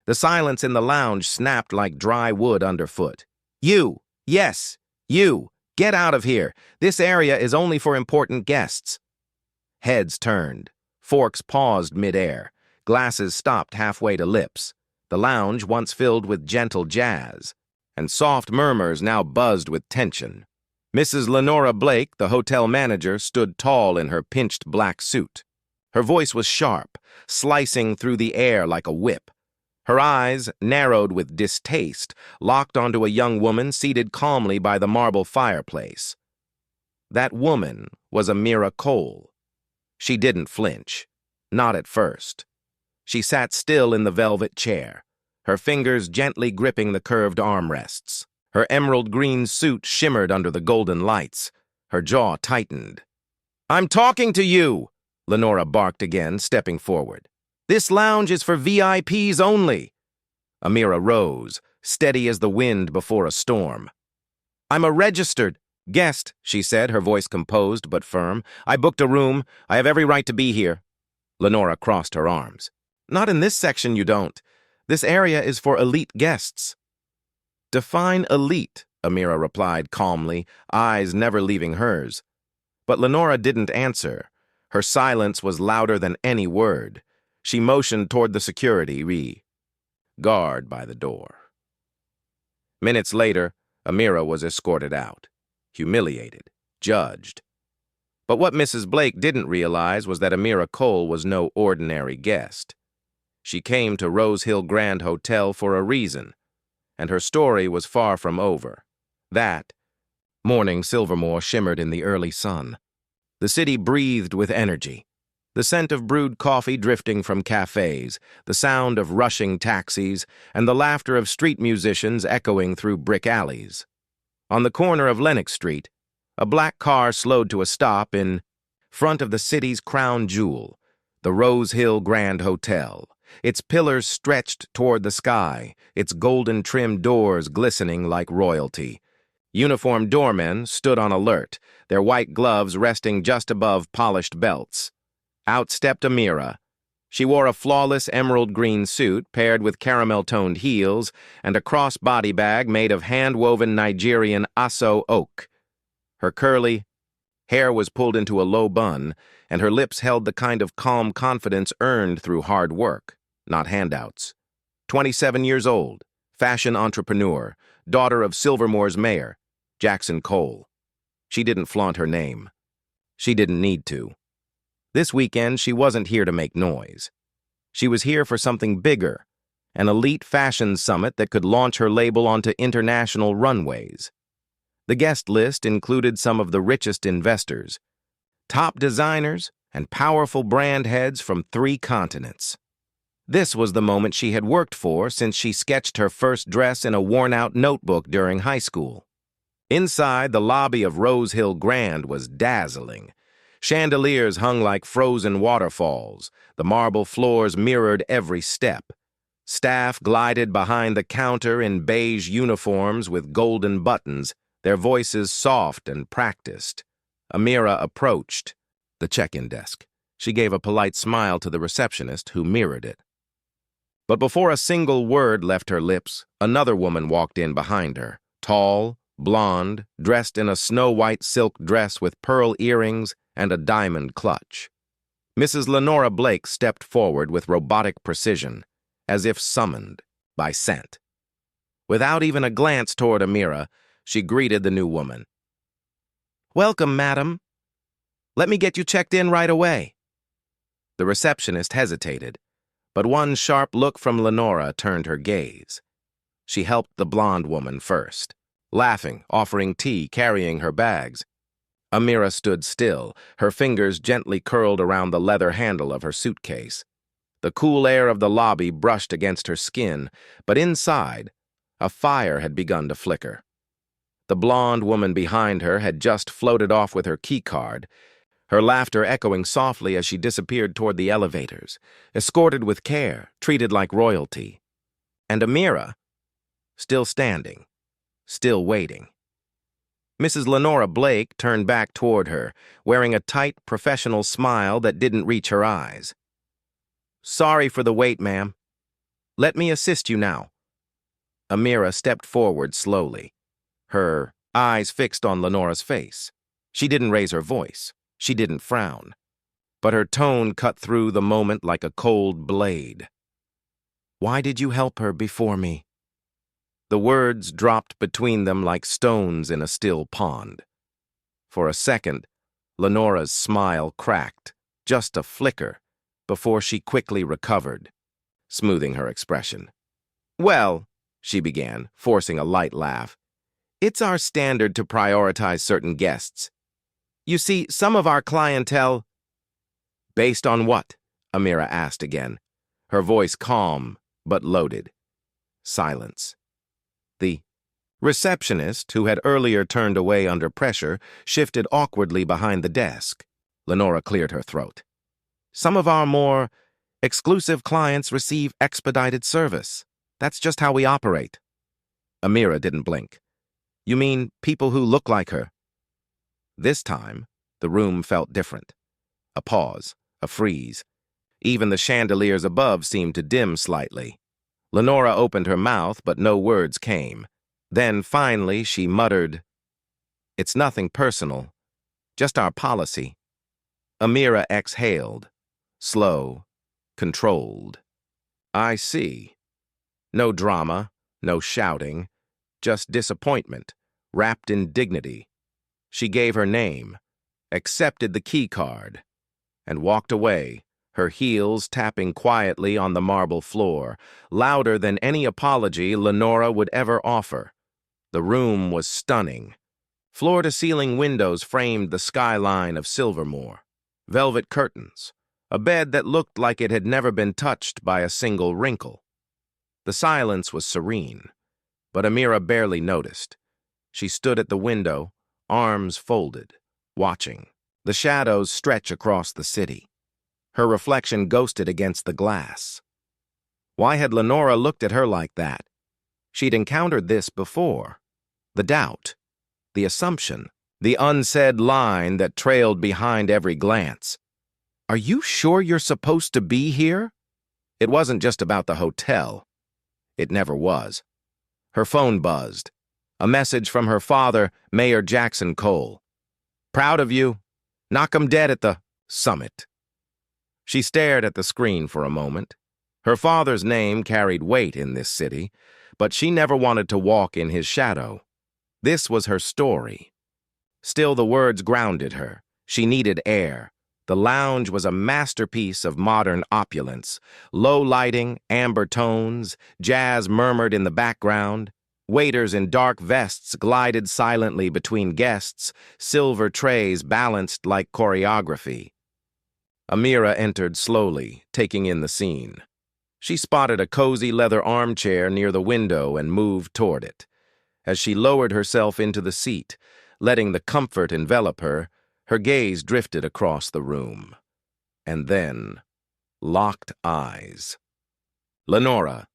The silence in the lounge snapped like dry wood underfoot. "You! Yes, you! Get out of here! This area is only for important guests." Heads turned. Forks paused mid-air. Glasses stopped halfway to lips. The lounge, once filled with gentle jazz, and soft murmurs, now buzzed with tension. Mrs. Lenora Blake, the hotel manager, stood tall in her pinched black suit. Her voice was sharp, slicing through the air like a whip. Her eyes, narrowed with distaste, locked onto a young woman seated calmly by the marble fireplace. That woman was Amira Cole. She didn't flinch. Not at first. She sat still in the velvet chair, her fingers gently gripping the curved armrests. Her emerald green suit shimmered under the golden lights. Her jaw tightened. "I'm talking to you!" Lenora barked again, stepping forward. "This lounge is for VIPs only." Amira rose, steady as the wind before a storm. "I'm a registered guest," she said, her voice composed but firm. "I booked a room. I have every right to be here." Lenora crossed her arms. "Not in this section, you don't. This area is for elite guests." "Define elite," Amira replied calmly, eyes never leaving hers. But Lenora didn't answer. Her silence was louder than any word. She motioned toward the security guard by the door. Minutes later, Amira was escorted out, humiliated, judged. But what Mrs. Blake didn't realize was that Amira Cole was no ordinary guest. She came to Rose Hill Grand Hotel for a reason, and her story was far from over. Morning Silvermore shimmered in the early sun. The city breathed with energy. The scent of brewed coffee drifting from cafes, the sound of rushing taxis, and the laughter of street musicians echoing through brick alleys. On the corner of Lenox Street, a black car slowed to a stop in front of the city's crown jewel, the Rose Hill Grand Hotel. Its pillars stretched toward the sky, its golden-trimmed doors glistening like royalty. Uniformed doormen stood on alert, their white gloves resting just above polished belts. Out stepped Amira. She wore a flawless emerald green suit paired with caramel-toned heels and a cross-body bag made of hand-woven Nigerian aso oak. Her curly hair was pulled into a low bun, and her lips held the kind of calm confidence earned through hard work, not handouts. 27 years old, fashion entrepreneur, daughter of Silvermore's mayor, Jackson Cole. She didn't flaunt her name. She didn't need to. This weekend, she wasn't here to make noise. She was here for something bigger, an elite fashion summit that could launch her label onto international runways. The guest list included some of the richest investors, top designers, and powerful brand heads from 3 continents. This was the moment she had worked for since she sketched her first dress in a worn-out notebook during high school. Inside, the lobby of Rose Hill Grand was dazzling. Chandeliers hung like frozen waterfalls. The marble floors mirrored every step. Staff glided behind the counter in beige uniforms with golden buttons, their voices soft and practiced. Amira approached the check-in desk. She gave a polite smile to the receptionist, who mirrored it. But before a single word left her lips, another woman walked in behind her, tall, blonde, dressed in a snow-white silk dress with pearl earrings and a diamond clutch. Mrs. Lenora Blake stepped forward with robotic precision, as if summoned by scent. Without even a glance toward Amira, she greeted the new woman. "Welcome, madam. Let me get you checked in right away." The receptionist hesitated, but one sharp look from Lenora turned her gaze. She helped the blonde woman first, laughing, offering tea, carrying her bags. Amira stood still, her fingers gently curled around the leather handle of her suitcase. The cool air of the lobby brushed against her skin, but inside, a fire had begun to flicker. The blonde woman behind her had just floated off with her keycard, her laughter echoing softly as she disappeared toward the elevators, escorted with care, treated like royalty. And Amira, still standing, still waiting. Mrs. Lenora Blake turned back toward her, wearing a tight, professional smile that didn't reach her eyes. "Sorry for the wait, ma'am." Let me assist you now. Amira stepped forward slowly, her eyes fixed on Lenora's face. She didn't raise her voice. She didn't frown. But her tone cut through the moment like a cold blade. Why did you help her before me? The words dropped between them like stones in a still pond. For a second, Lenora's smile cracked, just a flicker, before she quickly recovered, smoothing her expression. Well, she began, forcing a light laugh, it's our standard to prioritize certain guests. You see, some of our clientele— Based on what? Amira asked again, her voice calm but loaded. Silence. The receptionist, who had earlier turned away under pressure, shifted awkwardly behind the desk. Lenora cleared her throat. Some of our more exclusive clients receive expedited service. That's just how we operate. Amira didn't blink. You mean people who look like her? This time, the room felt different. A pause, a freeze. Even the chandeliers above seemed to dim slightly. Lenora opened her mouth, but no words came. Then, finally, she muttered, It's nothing personal, just our policy. Amira exhaled, slow, controlled. I see. No drama, no shouting, just disappointment, wrapped in dignity. She gave her name, accepted the key card, and walked away, her heels tapping quietly on the marble floor, louder than any apology Lenora would ever offer. The room was stunning. Floor-to-ceiling windows framed the skyline of Silvermore. Velvet curtains, a bed that looked like it had never been touched by a single wrinkle. The silence was serene, but Amira barely noticed. She stood at the window, arms folded, watching the shadows stretch across the city. Her reflection ghosted against the glass. Why had Lenora looked at her like that? She'd encountered this before. The doubt, the assumption, the unsaid line that trailed behind every glance. Are you sure you're supposed to be here? It wasn't just about the hotel. It never was. Her phone buzzed. A message from her father, Mayor Jackson Cole. Proud of you. Knock 'em dead at the summit. She stared at the screen for a moment. Her father's name carried weight in this city, but she never wanted to walk in his shadow. This was her story. Still, the words grounded her. She needed air. The lounge was a masterpiece of modern opulence. Low lighting, amber tones, jazz murmured in the background. Waiters in dark vests glided silently between guests, silver trays balanced like choreography. Amira entered slowly, taking in the scene. She spotted a cozy leather armchair near the window and moved toward it. As she lowered herself into the seat, letting the comfort envelop her, her gaze drifted across the room. And then, locked eyes. Lenora,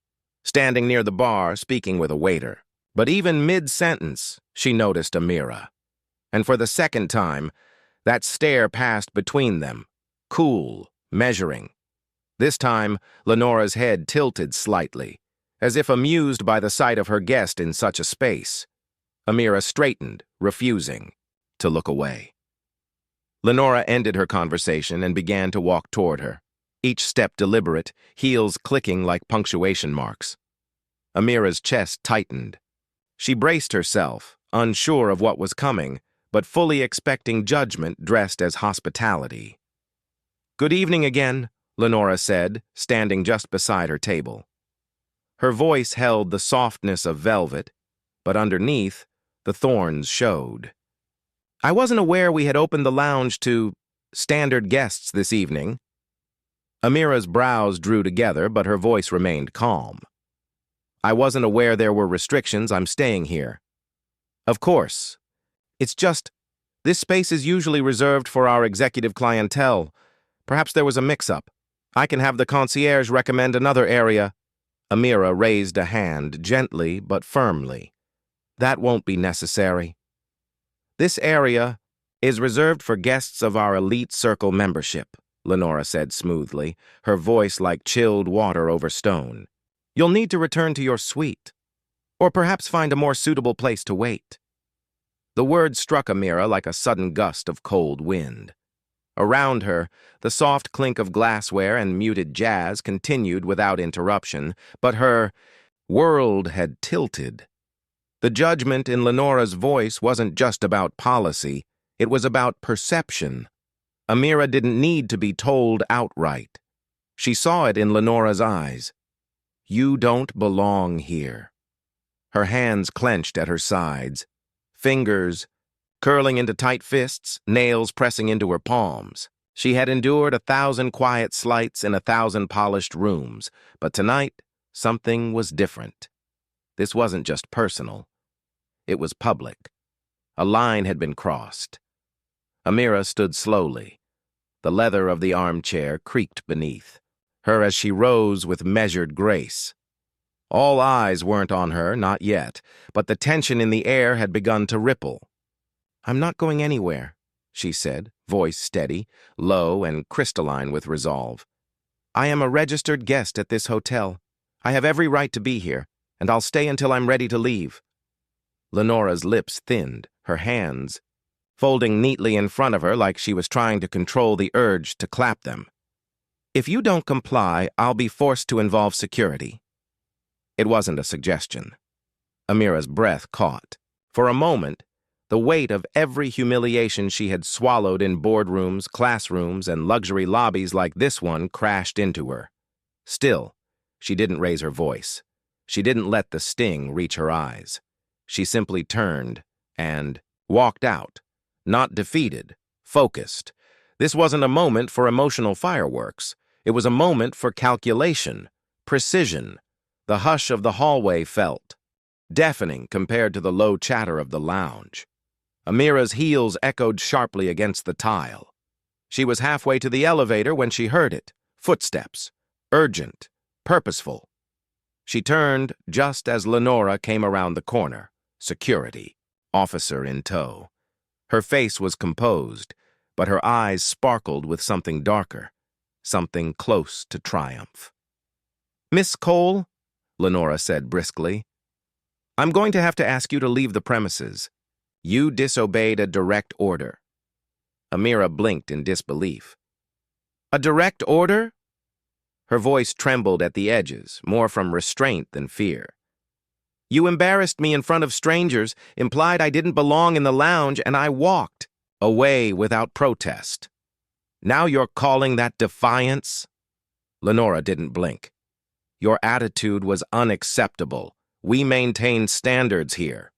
standing near the bar, speaking with a waiter. But even mid-sentence, she noticed Amira. And for the second time, that stare passed between them, cool, measuring. This time, Lenora's head tilted slightly, as if amused by the sight of her guest in such a space. Amira straightened, refusing to look away. Lenora ended her conversation and began to walk toward her, each step deliberate, heels clicking like punctuation marks. Amira's chest tightened. She braced herself, unsure of what was coming, but fully expecting judgment dressed as hospitality. Good evening again, Lenora said, standing just beside her table. Her voice held the softness of velvet, but underneath, the thorns showed. I wasn't aware we had opened the lounge to standard guests this evening. Amira's brows drew together, but her voice remained calm. I wasn't aware there were restrictions. I'm staying here. Of course. It's just, this space is usually reserved for our executive clientele. Perhaps there was a mix-up. I can have the concierge recommend another area. Amira raised a hand, gently but firmly. That won't be necessary. This area is reserved for guests of our elite circle membership, Lenora said smoothly, her voice like chilled water over stone. You'll need to return to your suite, or perhaps find a more suitable place to wait. The words struck Amira like a sudden gust of cold wind. Around her, the soft clink of glassware and muted jazz continued without interruption, but her world had tilted. The judgment in Lenora's voice wasn't just about policy, it was about perception. Amira didn't need to be told outright. She saw it in Lenora's eyes. You don't belong here. Her hands clenched at her sides, fingers curling into tight fists, nails pressing into her palms. She had endured 1,000 quiet slights in 1,000 polished rooms, but tonight, something was different. This wasn't just personal. It was public. A line had been crossed. Amira stood slowly. The leather of the armchair creaked beneath her as she rose with measured grace. All eyes weren't on her, not yet, but the tension in the air had begun to ripple. "I'm not going anywhere," she said, voice steady, low and crystalline with resolve. "I am a registered guest at this hotel. I have every right to be here, and I'll stay until I'm ready to leave." Lenora's lips thinned, her hands folding neatly in front of her like she was trying to control the urge to clap them. "If you don't comply, I'll be forced to involve security." It wasn't a suggestion. Amira's breath caught. For a moment, the weight of every humiliation she had swallowed in boardrooms, classrooms, and luxury lobbies like this one crashed into her. Still, she didn't raise her voice. She didn't let the sting reach her eyes. She simply turned and walked out, not defeated, focused. This wasn't a moment for emotional fireworks. It was a moment for calculation, precision. The hush of the hallway felt deafening compared to the low chatter of the lounge. Amira's heels echoed sharply against the tile. She was halfway to the elevator when she heard it. Footsteps. Urgent. Purposeful. She turned just as Lenora came around the corner. Security. Officer in tow. Her face was composed, but her eyes sparkled with something darker. Something close to triumph. "Miss Cole," Lenora said briskly, "I'm going to have to ask you to leave the premises. You disobeyed a direct order." Amira blinked in disbelief. "A direct order?" Her voice trembled at the edges, more from restraint than fear. "You embarrassed me in front of strangers, implied I didn't belong in the lounge, and I walked away without protest. Now you're calling that defiance?" Lenora didn't blink. "Your attitude was unacceptable. We maintain standards here."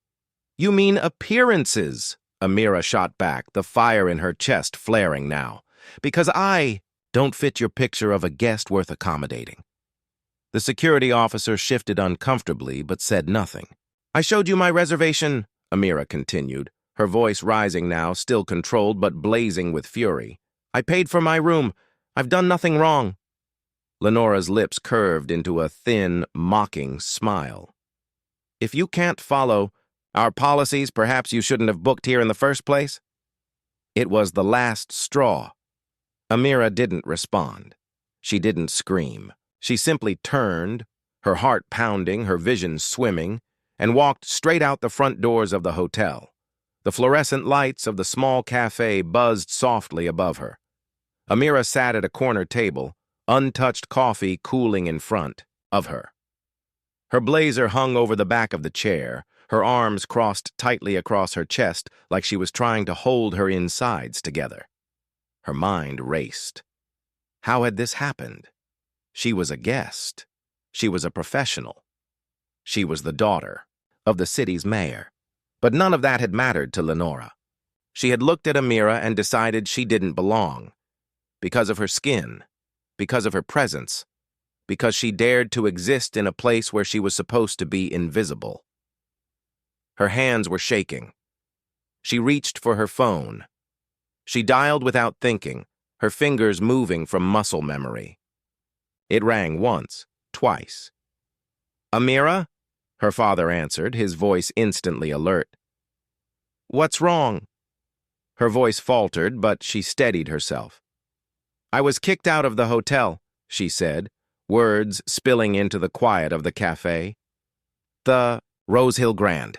"You mean appearances?" Amira shot back, the fire in her chest flaring now. "Because I don't fit your picture of a guest worth accommodating." The security officer shifted uncomfortably but said nothing. "I showed you my reservation," Amira continued, her voice rising now, still controlled but blazing with fury. "I paid for my room. I've done nothing wrong." Lenora's lips curved into a thin, mocking smile. "If you can't follow our policies, perhaps you shouldn't have booked here in the first place?" It was the last straw. Amira didn't respond. She didn't scream. She simply turned, her heart pounding, her vision swimming, and walked straight out the front doors of the hotel. The fluorescent lights of the small cafe buzzed softly above her. Amira sat at a corner table, untouched coffee cooling in front of her. Her blazer hung over the back of the chair, her arms crossed tightly across her chest like she was trying to hold her insides together. Her mind raced. How had this happened? She was a guest. She was a professional. She was the daughter of the city's mayor. But none of that had mattered to Lenora. She had looked at Amira and decided she didn't belong. Because of her skin, because of her presence, because she dared to exist in a place where she was supposed to be invisible. Her hands were shaking. She reached for her phone. She dialed without thinking, her fingers moving from muscle memory. It rang once, twice. "Amira?" her father answered, his voice instantly alert. "What's wrong?" Her voice faltered, but she steadied herself. "I was kicked out of the hotel," she said, words spilling into the quiet of the cafe. The Rose Hill Grand.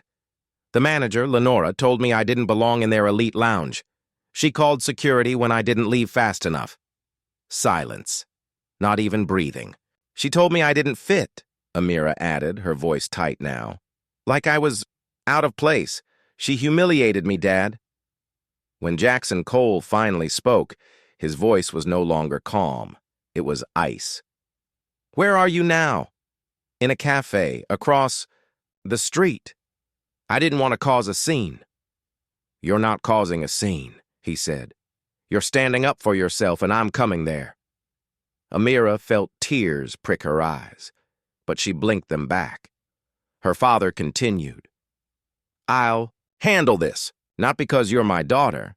The manager, Lenora, told me I didn't belong in their elite lounge. She called security when I didn't leave fast enough. Silence. Not even breathing. She told me I didn't fit, Amira added, her voice tight now. Like I was out of place. She humiliated me, Dad. When Jackson Cole finally spoke, his voice was no longer calm. It was ice. Where are you now? In a cafe, across the street. I didn't want to cause a scene. You're not causing a scene, he said. You're standing up for yourself, and I'm coming there. Amira felt tears prick her eyes, but she blinked them back. Her father continued. I'll handle this, not because you're my daughter,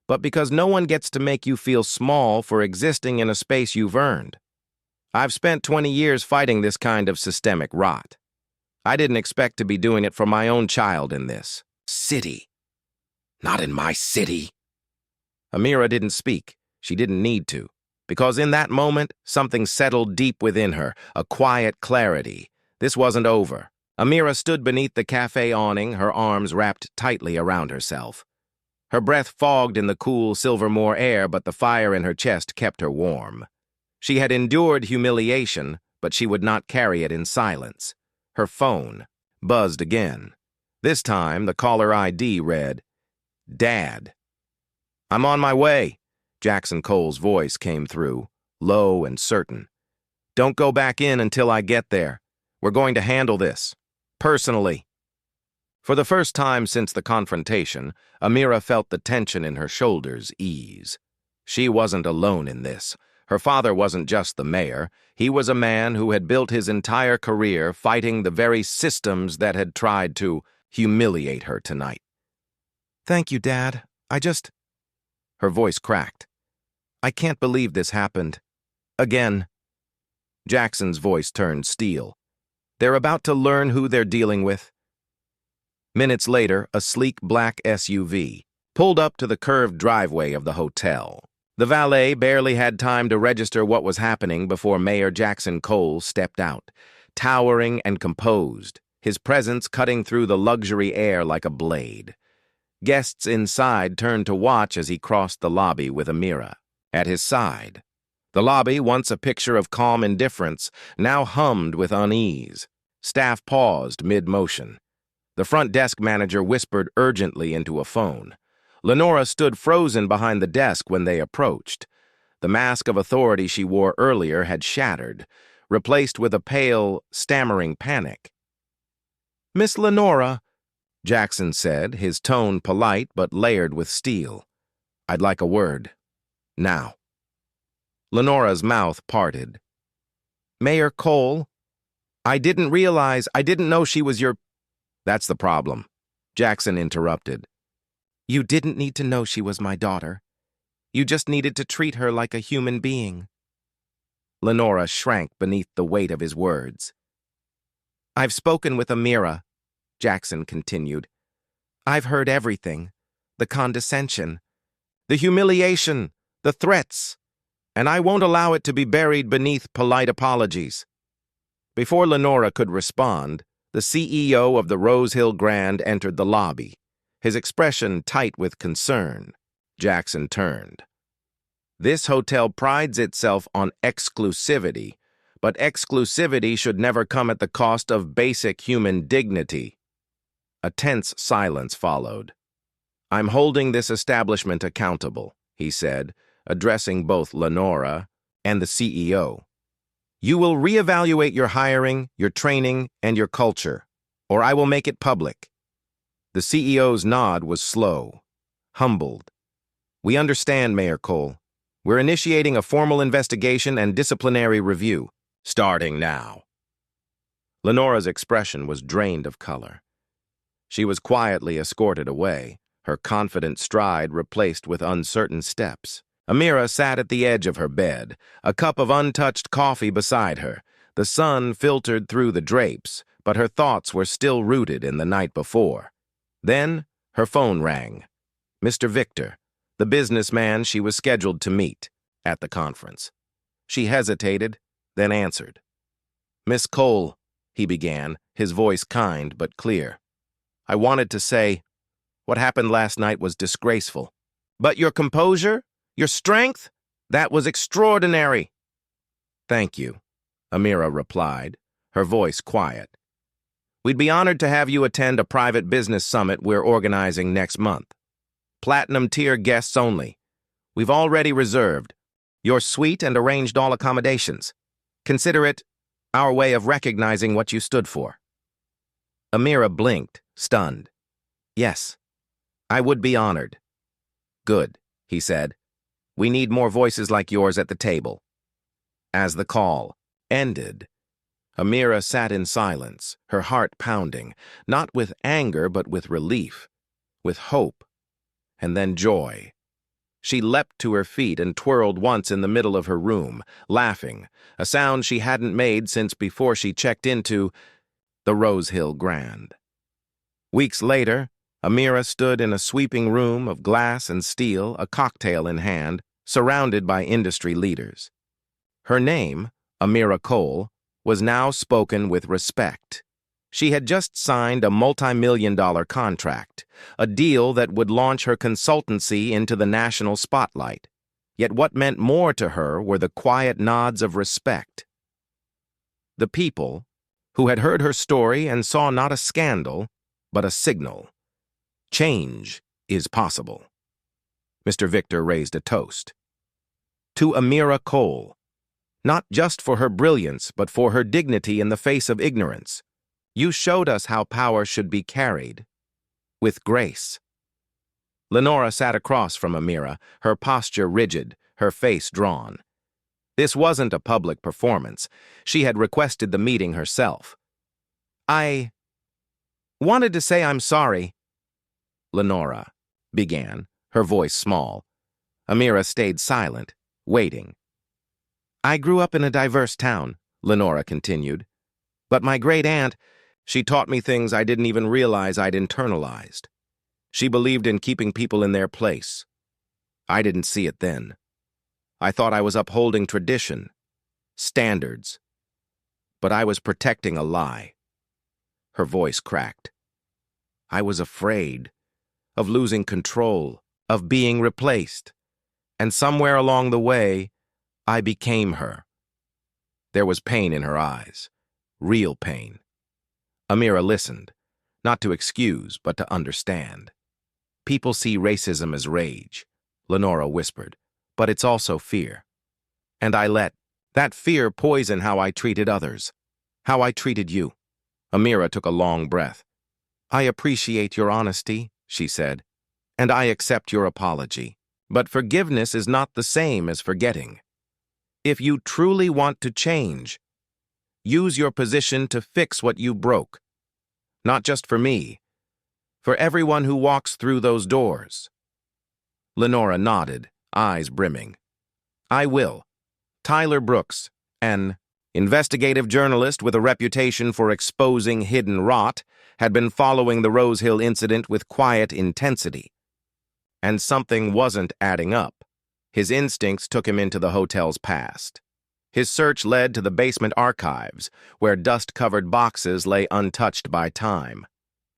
but because no one gets to make you feel small for existing in a space you've earned. I've spent 20 years fighting this kind of systemic rot. I didn't expect to be doing it for my own child in this city. Not in my city. Amira didn't speak. She didn't need to, because in that moment, something settled deep within her, a quiet clarity. This wasn't over. Amira stood beneath the cafe awning, her arms wrapped tightly around herself. Her breath fogged in the cool Silvermore air, but the fire in her chest kept her warm. She had endured humiliation, but she would not carry it in silence. Her phone buzzed again. This time, the caller ID read, Dad. I'm on my way, Jackson Cole's voice came through, low and certain. Don't go back in until I get there. We're going to handle this. Personally. For the first time since the confrontation, Amira felt the tension in her shoulders ease. She wasn't alone in this. Her father wasn't just the mayor. He was a man who had built his entire career fighting the very systems that had tried to humiliate her tonight. Thank you, Dad. Her voice cracked. I can't believe this happened. Again. Jackson's voice turned steel. They're about to learn who they're dealing with. Minutes later, a sleek black SUV pulled up to the curved driveway of the hotel. The valet barely had time to register what was happening before Mayor Jackson Cole stepped out, towering and composed, his presence cutting through the luxury air like a blade. Guests inside turned to watch as he crossed the lobby with Amira at his side. The lobby, once a picture of calm indifference, now hummed with unease. Staff paused mid-motion. The front desk manager whispered urgently into a phone. Lenora stood frozen behind the desk when they approached. The mask of authority she wore earlier had shattered, replaced with a pale, stammering panic. Miss Lenora, Jackson said, his tone polite but layered with steel. I'd like a word. Now. Lenora's mouth parted. Mayor Cole, I didn't know she was your... That's the problem, Jackson interrupted. You didn't need to know she was my daughter. You just needed to treat her like a human being. Lenora shrank beneath the weight of his words. I've spoken with Amira, Jackson continued. I've heard everything. The condescension, the humiliation, the threats, and I won't allow it to be buried beneath polite apologies. Before Lenora could respond, the CEO of the Rose Hill Grand entered the lobby, his expression tight with concern. Jackson turned. This hotel prides itself on exclusivity, but exclusivity should never come at the cost of basic human dignity. A tense silence followed. I'm holding this establishment accountable, he said, addressing both Lenora and the CEO. You will reevaluate your hiring, your training, and your culture, or I will make it public. The CEO's nod was slow, humbled. We understand, Mayor Cole. We're initiating a formal investigation and disciplinary review, starting now. Lenora's expression was drained of color. She was quietly escorted away, her confident stride replaced with uncertain steps. Amira sat at the edge of her bed, a cup of untouched coffee beside her. The sun filtered through the drapes, but her thoughts were still rooted in the night before. Then, her phone rang. Mr. Victor, the businessman she was scheduled to meet at the conference. She hesitated, then answered. "Miss Cole," he began, his voice kind but clear. "I wanted to say, what happened last night was disgraceful. But your composure, your strength, that was extraordinary." "Thank you," Amira replied, her voice quiet. "We'd be honored to have you attend a private business summit we're organizing next month. Platinum tier guests only. We've already reserved your suite and arranged all accommodations. Consider it our way of recognizing what you stood for." Amira blinked, stunned. "Yes, I would be honored." "Good," he said. "We need more voices like yours at the table." As the call ended, Amira sat in silence, her heart pounding, not with anger but with relief, with hope, and then joy. She leapt to her feet and twirled once in the middle of her room, laughing, a sound she hadn't made since before she checked into the Rose Hill Grand. Weeks later, Amira stood in a sweeping room of glass and steel, a cocktail in hand, surrounded by industry leaders. Her name, Amira Cole, was now spoken with respect. She had just signed a multi-million-dollar contract, a deal that would launch her consultancy into the national spotlight. Yet what meant more to her were the quiet nods of respect. The people, who had heard her story and saw not a scandal, but a signal. Change is possible. Mr. Victor raised a toast. To Amira Cole, not just for her brilliance, but for her dignity in the face of ignorance. You showed us how power should be carried, with grace. Lenora sat across from Amira, her posture rigid, her face drawn. This wasn't a public performance. She had requested the meeting herself. "I wanted to say I'm sorry," Lenora began, her voice small. Amira stayed silent, waiting. "I grew up in a diverse town," Lenora continued. "But my great-aunt, she taught me things I didn't even realize I'd internalized. She believed in keeping people in their place. I didn't see it then. I thought I was upholding tradition, standards. But I was protecting a lie." Her voice cracked. "I was afraid of losing control, of being replaced. And somewhere along the way, I became her." There was pain in her eyes, real pain. Amira listened, not to excuse, but to understand. "People see racism as rage," Lenora whispered, "but it's also fear. And I let that fear poison how I treated others, how I treated you." Amira took a long breath. "I appreciate your honesty," she said, "and I accept your apology. But forgiveness is not the same as forgetting. If you truly want to change, use your position to fix what you broke. Not just for me, for everyone who walks through those doors." Lenora nodded, eyes brimming. "I will." Tyler Brooks, an investigative journalist with a reputation for exposing hidden rot, had been following the Rose Hill incident with quiet intensity. And something wasn't adding up. His instincts took him into the hotel's past. His search led to the basement archives, where dust-covered boxes lay untouched by time.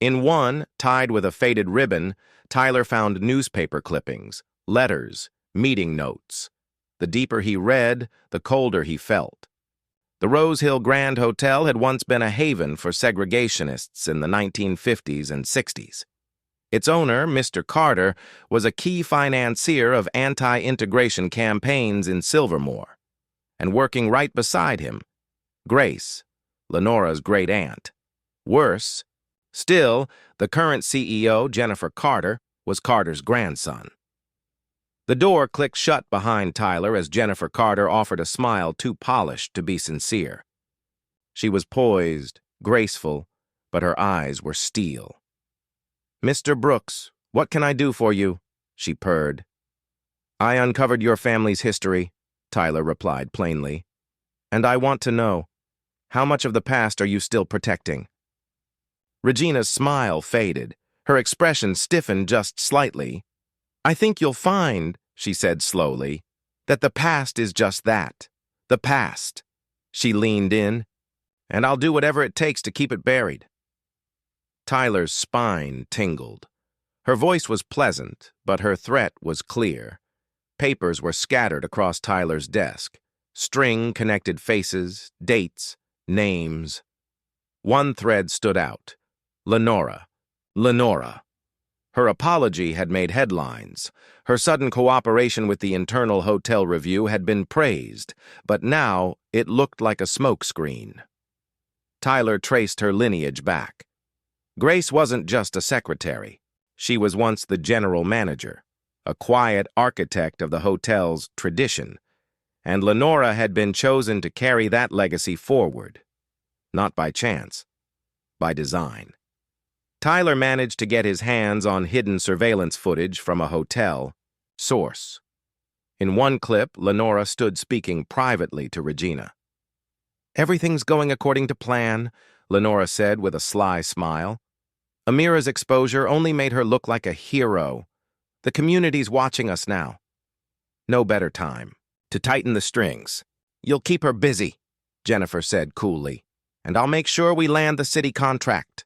In one, tied with a faded ribbon, Tyler found newspaper clippings, letters, meeting notes. The deeper he read, the colder he felt. The Rose Hill Grand Hotel had once been a haven for segregationists in the 1950s and 60s. Its owner, Mr. Carter, was a key financier of anti-integration campaigns in Silvermore. And working right beside him, Grace, Lenora's great-aunt. Worse still, the current CEO, Jennifer Carter, was Carter's grandson. The door clicked shut behind Tyler as Jennifer Carter offered a smile too polished to be sincere. She was poised, graceful, but her eyes were steel. "Mr. Brooks, what can I do for you?" she purred. "I uncovered your family's history," Tyler replied plainly. "And I want to know, how much of the past are you still protecting?" Regina's smile faded. Her expression stiffened just slightly. "I think you'll find," she said slowly, "that the past is just that, the past." She leaned in. "And I'll do whatever it takes to keep it buried." Tyler's spine tingled. Her voice was pleasant, but her threat was clear. Papers were scattered across Tyler's desk. String-connected faces, dates, names. One thread stood out. Lenora. Lenora. Her apology had made headlines. Her sudden cooperation with the internal hotel review had been praised, but now it looked like a smokescreen. Tyler traced her lineage back. Grace wasn't just a secretary. She was once the general manager, a quiet architect of the hotel's tradition, and Lenora had been chosen to carry that legacy forward. Not by chance, by design. Tyler managed to get his hands on hidden surveillance footage from a hotel source. In one clip, Lenora stood speaking privately to Regina. "Everything's going according to plan," Lenora said with a sly smile. "Amira's exposure only made her look like a hero. The community's watching us now. No better time to tighten the strings." "You'll keep her busy," Jennifer said coolly, "and I'll make sure we land the city contract."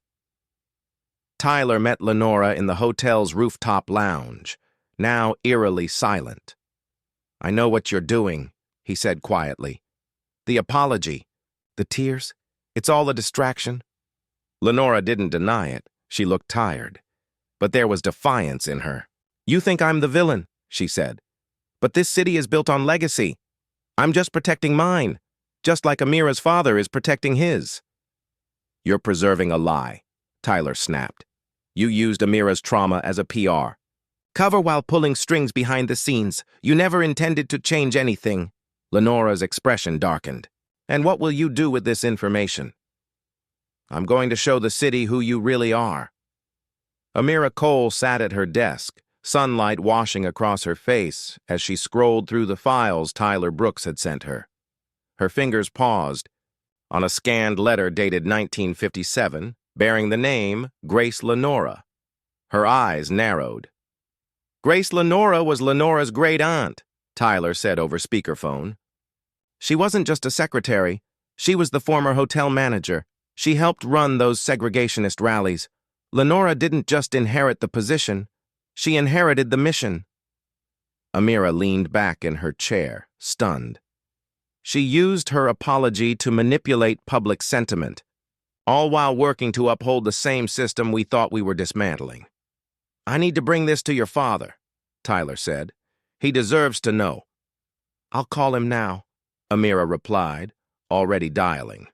Tyler met Lenora in the hotel's rooftop lounge, now eerily silent. "I know what you're doing," he said quietly. "The apology, the tears, it's all a distraction." Lenora didn't deny it. She looked tired. But there was defiance in her. "You think I'm the villain," she said. "But this city is built on legacy. I'm just protecting mine, just like Amira's father is protecting his." "You're preserving a lie," Tyler snapped. "You used Amira's trauma as a PR. Cover while pulling strings behind the scenes. You never intended to change anything." Lenora's expression darkened. "And what will you do with this information?" "I'm going to show the city who you really are." Amira Cole sat at her desk, sunlight washing across her face as she scrolled through the files Tyler Brooks had sent her. Her fingers paused on a scanned letter dated 1957, bearing the name Grace Lenora. Her eyes narrowed. "Grace Lenora was Lenora's great-aunt," Tyler said over speakerphone. "She wasn't just a secretary. She was the former hotel manager. She helped run those segregationist rallies. Lenora didn't just inherit the position. She inherited the mission." Amira leaned back in her chair, stunned. "She used her apology to manipulate public sentiment, all while working to uphold the same system we thought we were dismantling." "I need to bring this to your father," Tyler said. "He deserves to know." "I'll call him now," Amira replied, already dialing.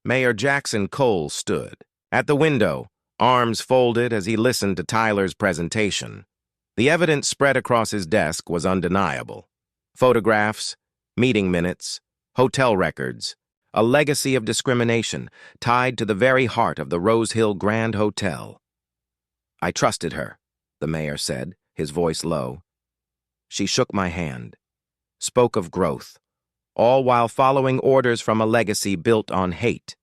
Mayor Jackson Cole stood at the window, arms folded as he listened to Tyler's presentation. The evidence spread across his desk was undeniable. Photographs, meeting minutes, hotel records, a legacy of discrimination tied to the very heart of the Rose Hill Grand Hotel. "I trusted her," the mayor said, his voice low. "She shook my hand, spoke of growth, all while following orders from a legacy built on hate."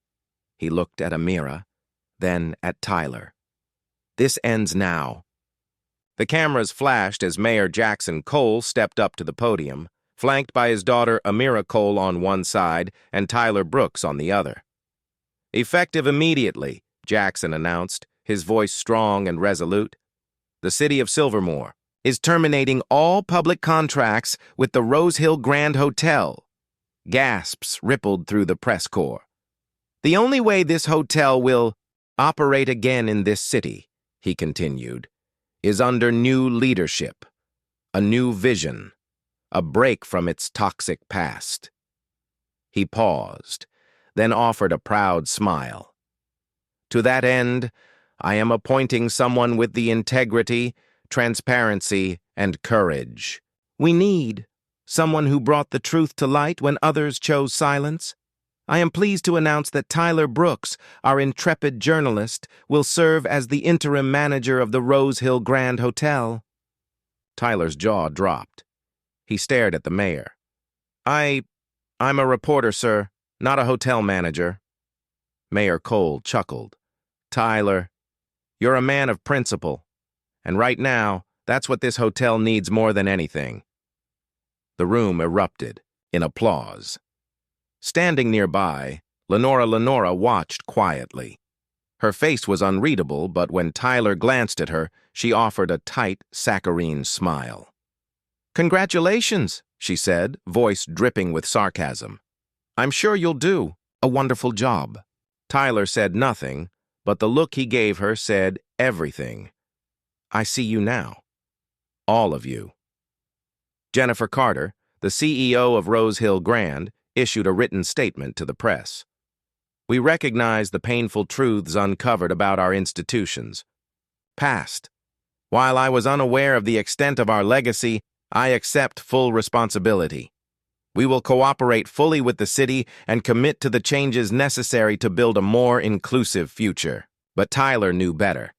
He looked at Amira, then at Tyler. "This ends now." The cameras flashed as Mayor Jackson Cole stepped up to the podium, flanked by his daughter Amira Cole on one side and Tyler Brooks on the other. "Effective immediately," Jackson announced, his voice strong and resolute, "the city of Silvermore is terminating all public contracts with the Rose Hill Grand Hotel." Gasps rippled through the press corps. "The only way this hotel will operate again in this city," he continued, "is under new leadership, a new vision, a break from its toxic past." He paused, then offered a proud smile. "To that end, I am appointing someone with the integrity, transparency, and courage we need, someone who brought the truth to light when others chose silence. I am pleased to announce that Tyler Brooks, our intrepid journalist, will serve as the interim manager of the Rose Hill Grand Hotel." Tyler's jaw dropped. He stared at the mayor. I'm a reporter, sir, not a hotel manager." Mayor Cole chuckled. "Tyler, you're a man of principle, and right now, that's what this hotel needs more than anything." The room erupted in applause. Standing nearby, Lenora watched quietly. Her face was unreadable, but when Tyler glanced at her, she offered a tight, saccharine smile. "Congratulations," she said, voice dripping with sarcasm. "I'm sure you'll do a wonderful job." Tyler said nothing, but the look he gave her said everything. "I see you now. All of you." Jennifer Carter, the CEO of Rose Hill Grand, issued a written statement to the press. "We recognize the painful truths uncovered about our institutions. Past. While I was unaware of the extent of our legacy, I accept full responsibility. We will cooperate fully with the city and commit to the changes necessary to build a more inclusive future." But Tyler knew better.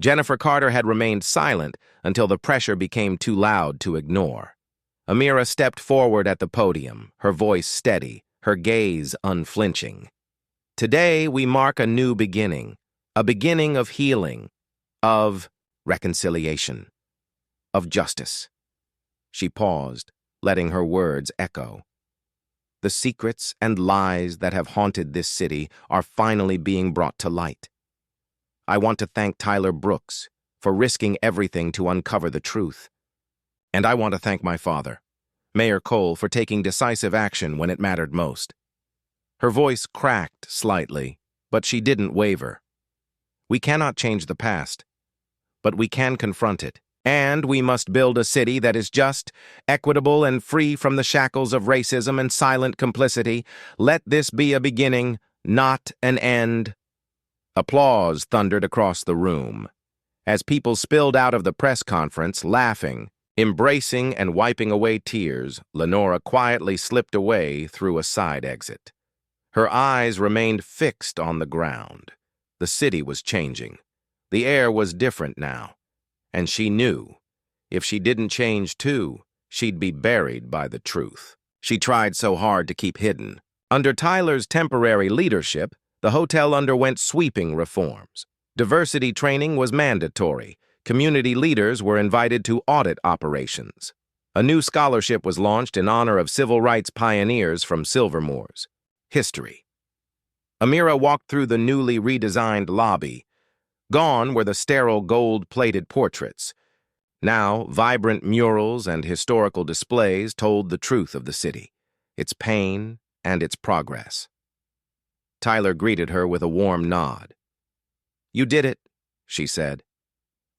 Jennifer Carter had remained silent until the pressure became too loud to ignore. Amira stepped forward at the podium, her voice steady, her gaze unflinching. "Today we mark a new beginning, a beginning of healing, of reconciliation, of justice." She paused, letting her words echo. "The secrets and lies that have haunted this city are finally being brought to light. I want to thank Tyler Brooks for risking everything to uncover the truth. And I want to thank my father, Mayor Cole, for taking decisive action when it mattered most." Her voice cracked slightly, but she didn't waver. "We cannot change the past, but we can confront it. And we must build a city that is just, equitable, and free from the shackles of racism and silent complicity. Let this be a beginning, not an end." Applause thundered across the room. As people spilled out of the press conference, laughing, embracing, and wiping away tears, Lenora quietly slipped away through a side exit. Her eyes remained fixed on the ground. The city was changing. The air was different now. And she knew, if she didn't change too, she'd be buried by the truth. She tried so hard to keep hidden. Under Tyler's temporary leadership, the hotel underwent sweeping reforms. Diversity training was mandatory. Community leaders were invited to audit operations. A new scholarship was launched in honor of civil rights pioneers from Silvermore's history. Amira walked through the newly redesigned lobby. Gone were the sterile gold-plated portraits. Now, vibrant murals and historical displays told the truth of the city, its pain and its progress. Tyler greeted her with a warm nod. "You did it," she said.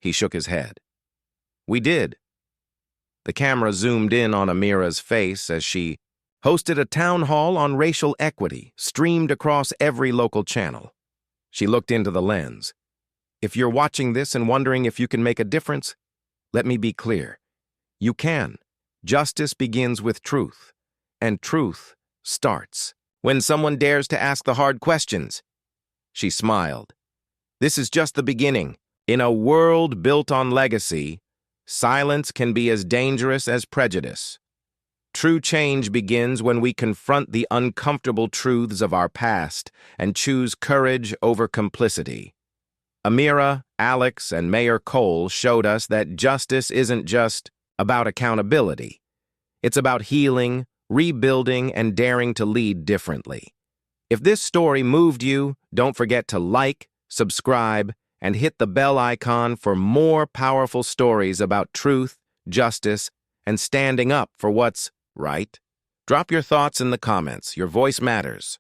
He shook his head. "We did." The camera zoomed in on Amira's face as she hosted a town hall on racial equity, streamed across every local channel. She looked into the lens. "If you're watching this and wondering if you can make a difference, let me be clear. You can. Justice begins with truth, and truth starts when someone dares to ask the hard questions." She smiled. "This is just the beginning. In a world built on legacy, silence can be as dangerous as prejudice. True change begins when we confront the uncomfortable truths of our past and choose courage over complicity." Amira, Alex, and Mayor Cole showed us that justice isn't just about accountability. It's about healing, rebuilding, and daring to lead differently. If this story moved you, don't forget to like, subscribe, and hit the bell icon for more powerful stories about truth, justice, and standing up for what's right. Drop your thoughts in the comments. Your voice matters.